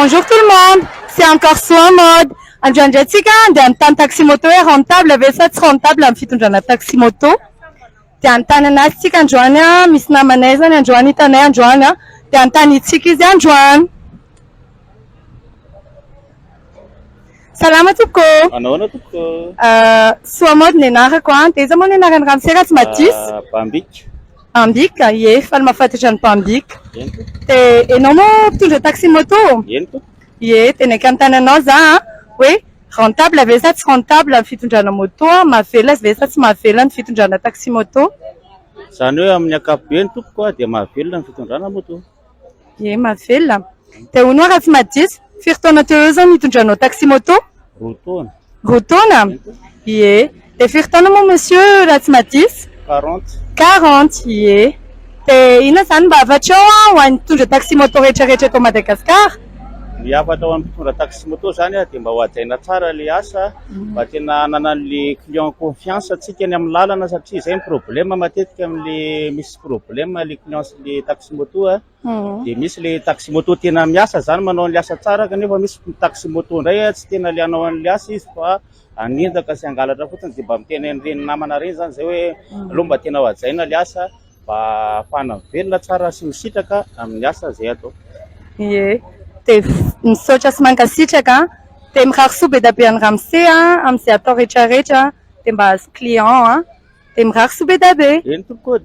Bonjour tout le monde, c'est encore Soa Mode. Androany antsika andeha anontany taximoto hoe rentable ve sa tsy rentable amin'ny fitondrana taximoto. Dia anontany anazy tsika androany misy namanay zany androany hitanay androany dia anontany itsika izy androany. Salama tompoko. Anaona tompoko. Soa Mode ny anarako dia iza moa ny anarany ramosera tsy madisy? Pambika. Pambika, ie, fa mahafantatra ny Pambika. Eny to. Dia enao moa mpitondra taximoto? Eny to. Ie, tena anontany anao za hoe rentable ve sa tsy rentable amin'ny fitondrana moto, mahavela ve sa tsy mahavela ny fitondrana taximoto? Zany hoe amin'ny ankapobeny tompoko dia mahavelona ny fitondrana moto. Ie, mahavela. Dia hono raha tsy madisy, firy taona teo eo zany nitondranao taximoto? Roa taona. Roa taona? Ie. Dia firy taona moa monsieur raha tsy madisy? 40. 40, ie. Dia inona zany mba afatrao ho an'ny mpitondra taximoto rehetrarehetra eto Madagasikara? Ny afatra ao amin'ny mpitondra taximoto zany dia mba ho hajaina tsara le asa, mba tena hanana le client confiance atsika any amin'ny lalana satria izay ny problème matetika amin'le misy problème le client sy le taximoto dia misy le taximoto tena miasa zany manao an'le asa tsara kanefa misy taximoto indray tsy tena le hanao an'le asa izy fa anendaka sy angalatra fotsiny dia mba miteny an'ireny namana reny zany zay hoe aloha mba tena ho hajaina le asa mba ahafahana mivelona tsara sy misitraka amin'ny asa zay atao. Ie. Dia misaotra sy mankasitraka dia mirary soa be da be any ramose amin'izay atao rehetrarehetra dia mba azo client dia mirary soa be da be. Eny tompoko.